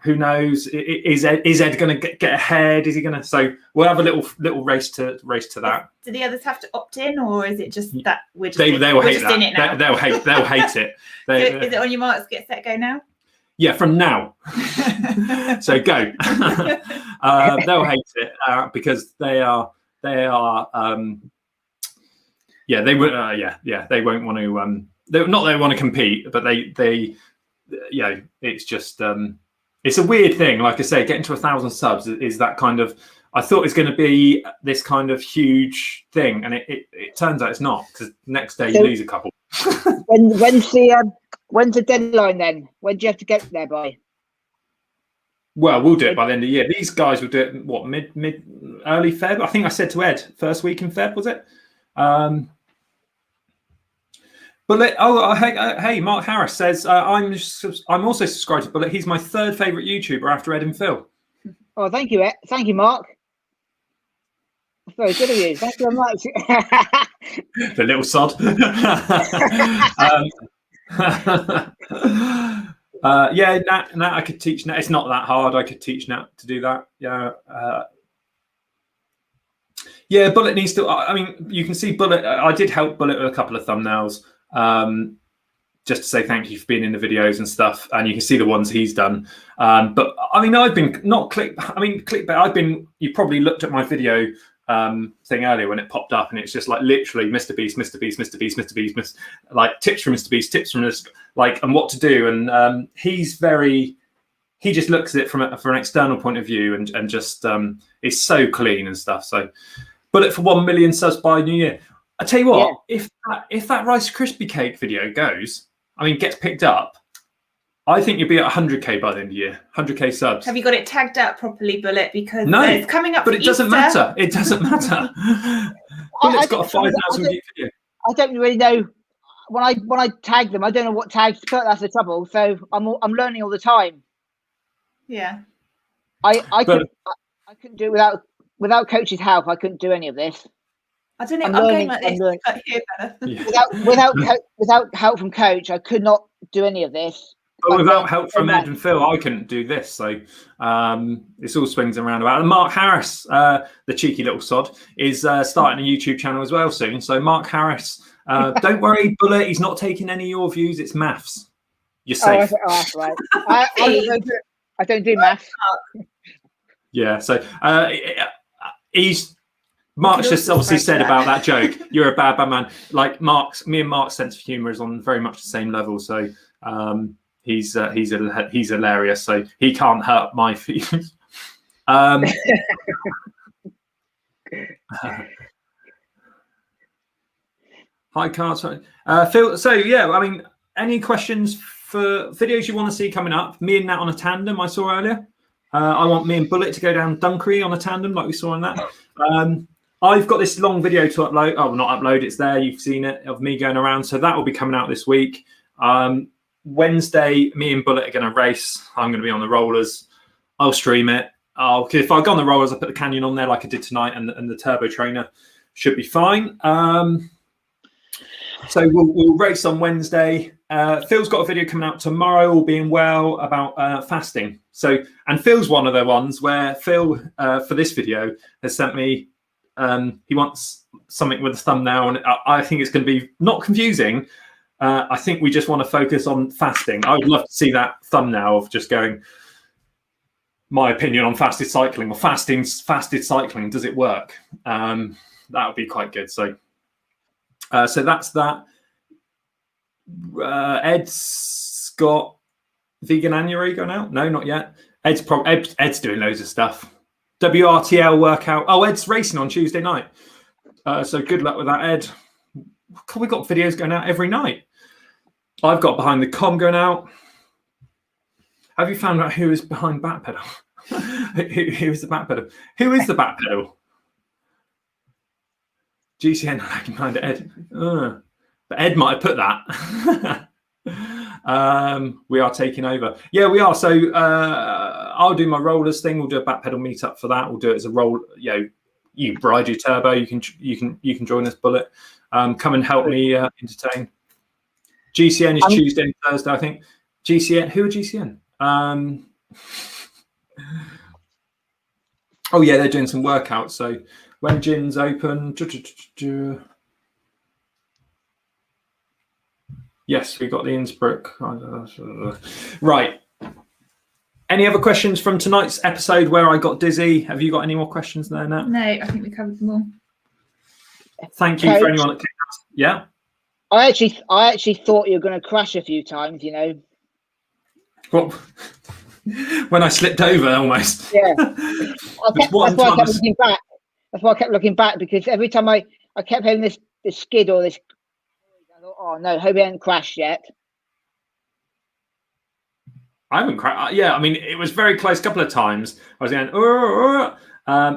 Who knows? Is Ed going to get ahead? Is he going to? So we'll have a little race to that. Do the others have to opt in, or is it just that we're just they will hate that? In it now? They'll hate it. Is it on your marks? Get set, go now. Yeah, from now. So go. They'll hate it because they are. They won't want to. They want to compete, but they it's just. It's a weird thing. Like I say, getting to 1,000 subs is that kind of. I thought it's going to be this kind of huge thing, and it turns out it's not, because next day you lose a couple. When's the deadline then? When do you have to get there by? Well, we'll do it by the end of the year. These guys will do it, what, early Feb? I think I said to Ed, first week in Feb, was it? Hey, Mark Harris says, I'm also subscribed to Bullet. He's my 3rd favourite YouTuber after Ed and Phil. Oh, thank you, Ed. Thank you, Mark. That's very good of you. Thank you very much. The little sod. Nat, I could teach Nat. It's not that hard. I could teach Nat to do that. Bullet needs to. I mean, you can see Bullet. I did help Bullet with a couple of thumbnails, just to say thank you for being in the videos and stuff. And you can see the ones he's done. But I mean, I've been not click. I mean, clickbait. I've been. You probably looked at my video thing earlier when it popped up, and it's just like literally Mr. Beast, Mr. Beast, Mr. Beast, Mr. Beast, like tips from Mr. Beast, tips from this, like, and what to do. And he just looks at it from an external point of view, and just it's so clean and stuff. So, Bullet for 1 million subs by New Year. I tell you what, if that Rice Krispie cake video gets picked up, I think you'll be at 100k by the end of the year. 100k subs. Have you got it tagged out properly, Bullet? Because no, it's coming up. But it doesn't matter. It doesn't matter. Bullet's got a 5,000 view video. I don't really know when I tag them. I don't know what tags to put. That's the trouble. So I'm learning all the time. Yeah. I couldn't do it without coach's help. I couldn't do any of this. I don't know. I'm going like this. I hear better. Yeah. Without help from coach, I could not do any of this. But without help from Ed and Phil, I couldn't do this. So it's all swings and roundabouts. And Mark Harris, the cheeky little sod, is starting a YouTube channel as well soon. So Mark Harris, don't worry, Bullet, he's not taking any of your views. It's maths. You're safe. Oh, that's right. I don't do maths. Yeah. So Mark's just obviously said about that joke. You're a bad man. Like me and Mark's sense of humour is on very much the same level. So he's hilarious. So he can't hurt my feelings. Hi, Carter. Phil. So yeah, I mean, any questions for videos you want to see coming up? Me and Nat on a tandem I saw earlier. I want me and Bullet to go down Dunkery on a tandem like we saw in that. I've got this long video to upload. Oh, not upload, it's there. You've seen it, of me going around. So that will be coming out this week. Wednesday, me and Bullet are going to race. I'm going to be on the rollers. I'll stream it. If I go on the rollers, I'll put the Canyon on there like I did tonight, and the turbo trainer should be fine. So we'll race on Wednesday. Phil's got a video coming out tomorrow, all being well, about fasting. So, and Phil's one of the ones where Phil, for this video, has sent me, he wants something with a thumbnail, and I think it's going to be not confusing. I think we just want to focus on fasting. I would love to see that thumbnail of just going, my opinion on fasted cycling, or fasted cycling, does it work? That would be quite good. So that's that. Ed's got vegan January going out. No, not yet. Ed's doing loads of stuff. WRTL workout. Oh, Ed's racing on Tuesday night. So good luck with that, Ed. God, we've got videos going out every night. I've got behind the KOM going out. Have you found out who is behind back pedal? who is the back pedal? Who is the back pedal? GCN lagging behind Ed. But Ed might have put that. We are taking over. Yeah, we are. So I'll do my rollers thing. We'll do a back pedal meetup for that. We'll do it as a roll. You ride your turbo. You can join us, Bullet. Come and help me entertain. GCN is Tuesday and Thursday, I think. GCN. Who are GCN? Oh yeah, they're doing some workouts. So when gym's open, yes, we got the Innsbruck. Right. Any other questions from tonight's episode where I got dizzy? Have you got any more questions there, Nat? No, I think we covered them all. Thank you for anyone that came out. Yeah. I actually thought you were going to crash a few times, Well, when I slipped over almost. Yeah. That's why I kept looking back. That's why I kept looking back, because every time I kept having this skid or this. I thought, oh no, hope he hasn't crashed yet. I haven't crashed. Yeah, I mean, it was very close a couple of times. I was going,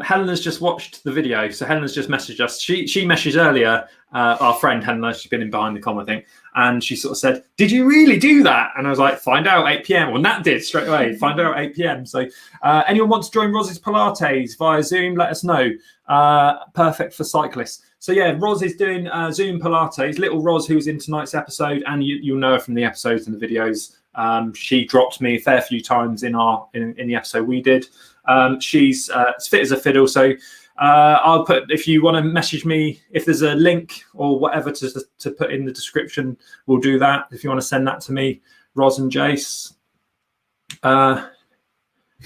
Helena's just watched the video. So Helena's just messaged us. She messaged earlier, our friend Helena, she's been in behind the KOM, I think. And she sort of said, did you really do that? And I was like, find out 8 p.m. Well, Nat did straight away. Find out 8 p.m. So anyone wants to join Ros's Pilates via Zoom, let us know. Perfect for cyclists. So yeah, Ros is doing Zoom Pilates. Little Ros, who was in tonight's episode, and you'll know her from the episodes and the videos. She dropped me a fair few times in the episode we did. She's as fit as a fiddle. So I'll put, if you want to message me, if there's a link or whatever to put in the description, we'll do that. If you want to send that to me, Ros and Jace.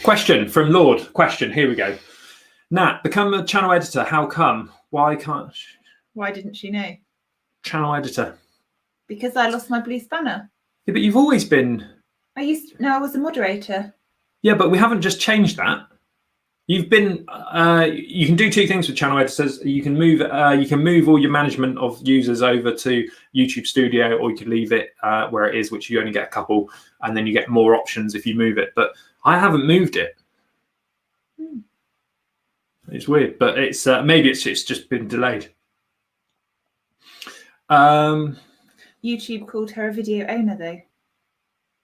Question from Lord. Question. Here we go. Nat, become a channel editor. How come? Why didn't she know? Channel editor. Because I lost my blue spanner. Yeah, but you've always been. I was a moderator. Yeah, but we haven't just changed that. You've been. You can do two things with channel editors. You can move all your management of users over to YouTube Studio, or you can leave it where it is, which you only get a couple, and then you get more options if you move it. But I haven't moved it. It's weird, but it's maybe it's just been delayed. YouTube called her a video owner, though.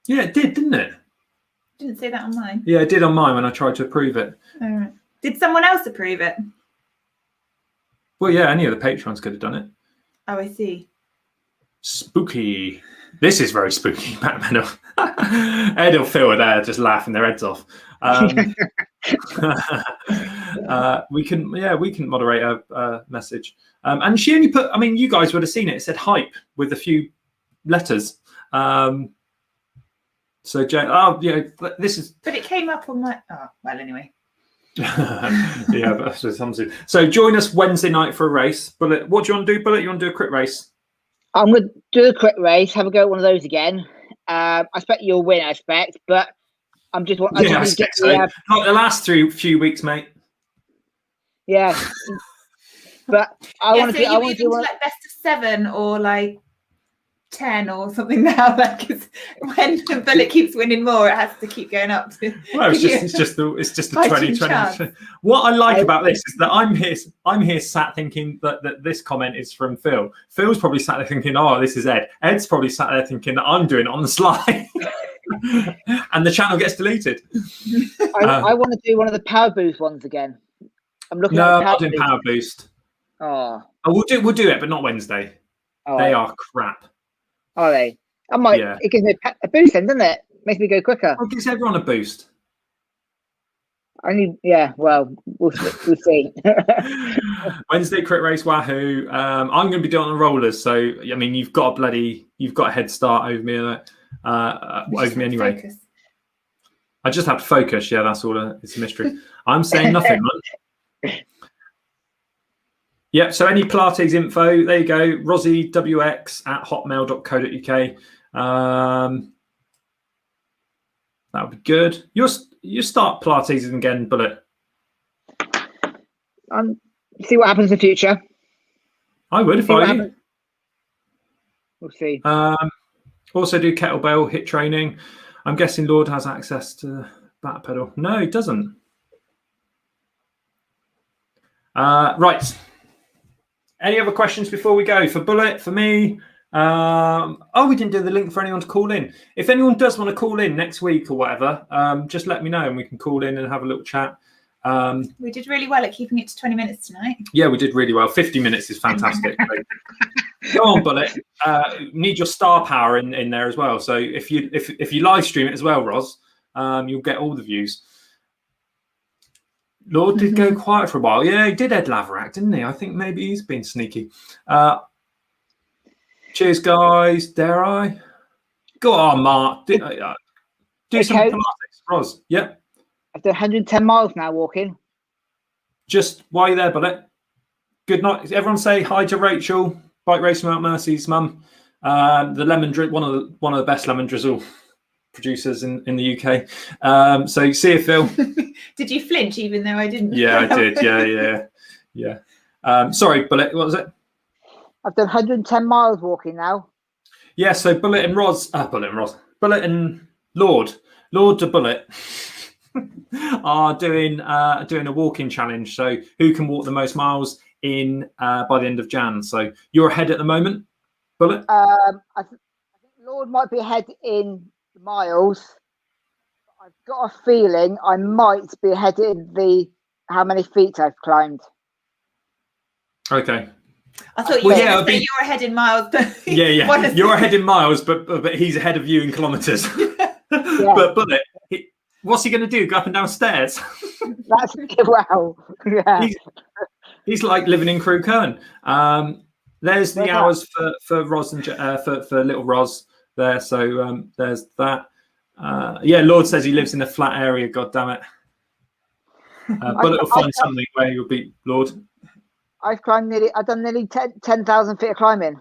Yeah, it did, didn't it? Didn't say that on mine. Yeah, it did on mine when I tried to approve it. All right. Did someone else approve it? Well, yeah, any of the patrons could have done it. Oh, I see. Spooky. This is very spooky, Batman. Ed or Phil are there just laughing their heads off. We can moderate a message. And she only put, I mean, you guys would have seen it. It said hype with a few letters. So, this is. But it came up on my. Oh, well, anyway. Yeah, but that's something. So, join us Wednesday night for a race. Bullet, what do you want to do, Bullet? You want to do a quick race? I'm going to do a quick race, have a go at one of those again. I expect you'll win, I expect, but I'm just. I expect so. Not the last few weeks, mate. Yeah. But I want to do. I want to do like best of 7 or like 10 or something now. Like, when Bullet keeps winning more, it has to keep going up. Well, it's just the Fighting 2020. What I like about this is that I'm here sat thinking that this comment is from Phil. Phil's probably sat there thinking, oh, this is Ed. Ed's probably sat there thinking that I'm doing it on the sly. And the channel gets deleted. I want to do one of the Power Boost ones again. I'm looking No, at I'm not doing Power Boost. Oh, we'll do it, but not Wednesday. They are crap. Are they? I might. Yeah. It gives me a boost, then, doesn't it? Makes me go quicker. It gives everyone a boost. Well, we'll see. Wednesday crit race, wahoo! I'm going to be doing it on the rollers, so I mean, you've got a head start over me, over me anyway. Focus. I just have to focus. Yeah, that's all. It's a mystery. I'm saying nothing, man. Yeah. So any Pilates info, there you go. rosiwx at hotmail.co.uk. That would be good. You start Pilates again, Bullet. See what happens in the future. I would if I were you. We'll see. Also do kettlebell hit training. I'm guessing Lord has access to back pedal. No, he doesn't. Right. Any other questions before we go? For Bullet, for me. We didn't do the link for anyone to call in. If anyone does want to call in next week or whatever, just let me know and we can call in and have a little chat. We did really well at keeping it to 20 minutes tonight. Yeah, we did really well. 50 minutes is fantastic. Go on, Bullet. Need your star power in there as well. So if you live stream it as well, Ros, you'll get all the views. Lord did go quiet for a while. Yeah, he did Ed Laverack, didn't he? I think maybe he's been sneaky. Cheers, guys. Dare I? Go on, Mark. Do some Pilates. Ros, yeah. I've done 110 miles now walking. Just while you're there, Bullet. Good night. Everyone say hi to Rachel, Bike Racing Mount Mercy's mum. The lemon drizzle, one of the best lemon drizzle producers in the UK. So see you, Phil. Did you flinch even though I didn't? Yeah, I did. Yeah. Sorry, Bullet. What was it? I've done 110 miles walking now. Yeah. So Bullet and Lord to Bullet are doing a walking challenge. So who can walk the most miles in by the end of Jan? So you're ahead at the moment, Bullet. I think Lord might be ahead in the miles. I've got a feeling I might be ahead in how many feet I've climbed. Okay. I thought you were going to say you're ahead in miles. But yeah. You're ahead in miles, but he's ahead of you in kilometres. Yeah. But Bullet, what's he going to do? Go up and down stairs? That's well. Yeah. He's like living in Crew Kern. There's the hours for Ros and for little Ros there. So there's that. Lord says he lives in a flat area. God damn it. Bullet will find something where you'll beat Lord. I've done nearly 10,000 feet of climbing.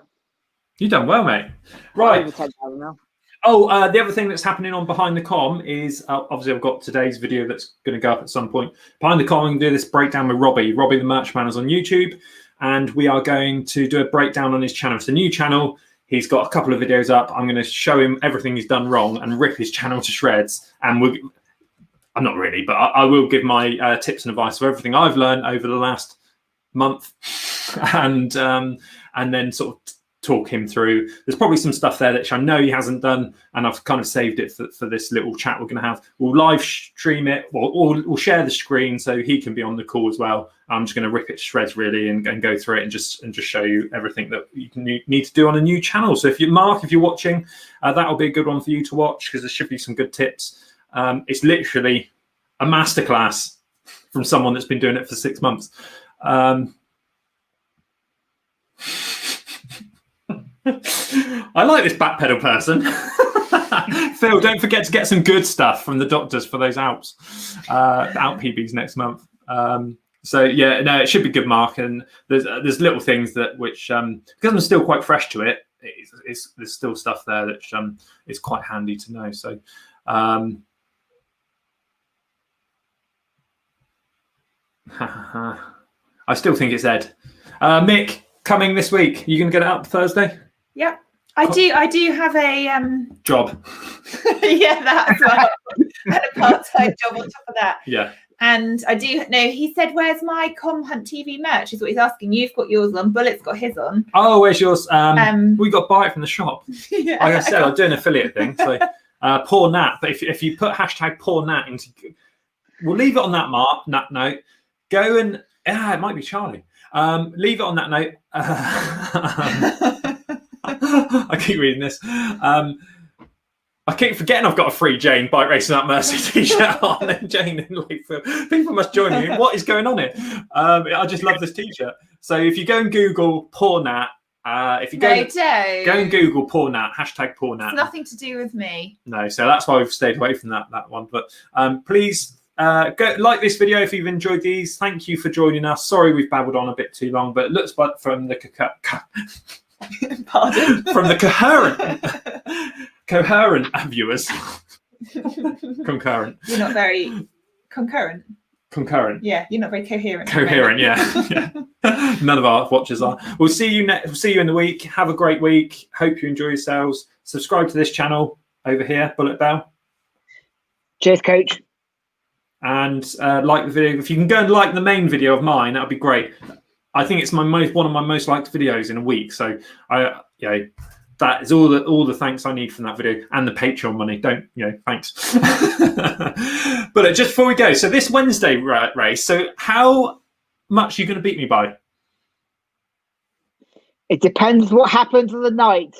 You've done well, mate. Right. Over 10,000 now. The other thing that's happening on Behind the Com is obviously I've got today's video that's going to go up at some point. Behind the Com, I'm going to do this breakdown with Robbie. Robbie the Merch Man is on YouTube, and we are going to do a breakdown on his channel. It's a new channel. He's got a couple of videos up. I'm going to show him everything he's done wrong and rip his channel to shreds. And I'm not really, but I will give my tips and advice for everything I've learned over the last month, and then sort of talk him through. There's probably some stuff there that I know he hasn't done, and I've kind of saved it for this little chat we're going to have. We'll live stream it, or we'll share the screen so he can be on the call as well. I'm just going to rip it to shreds really and go through it and just show you everything that you need to do on a new channel. So if you're watching, that'll be a good one for you to watch, because there should be some good tips. It's literally a masterclass from someone that's been doing it for 6 months. I like this back pedal person. Phil, don't forget to get some good stuff from the doctors for those Alps Alp PBs next month. It should be good, Mark. And there's little things which because I'm still quite fresh to it, there's still stuff there that is quite handy to know. So I still think it's Ed. Mick, coming this week. You going to get it up Thursday? Yep. I do have a job. yeah, that as well. And a part-time job on top of that. Yeah. And I do know he said, "Where's my KOM Hunt TV merch?" Is what he's asking. You've got yours on. Bullet's got his on. Oh, where's yours? We got to buy it from the shop. Yeah. Like I said, I'll do an affiliate thing. So poor Nat. But if you put hashtag poor Nat into, we'll leave it on that note. Go and it might be Charlie. Leave it on that note. I keep reading this. I keep forgetting I've got a free Jane Bike Racing Up Mercy t-shirt on. And Jane in Lakeville. People must join you. What is going on here? I just love this t-shirt. So if you go and Google poor Nat, if you go and Google poor Nat, hashtag poor Nat. It's nothing to do with me. No, so that's why we've stayed away from that one. But please go like this video if you've enjoyed these. Thank you for joining us. Sorry we've babbled on a bit too long, but it looks like from the Pardon? From the coherent viewers. Concurrent. You're not very concurrent. Concurrent. Yeah, you're not very coherent. Coherent, yeah. None of our watchers are. We'll see you in the week. Have a great week. Hope you enjoy yourselves. Subscribe to this channel over here, Bullet Bell. Cheers, coach. And like the video. If you can go and like the main video of mine, that'd be great. I think it's one of my most liked videos in a week. So that is all the thanks I need from that video, and the Patreon money. Thanks. But just before we go, so this Wednesday race. So how much are you going to beat me by? It depends what happens on the night.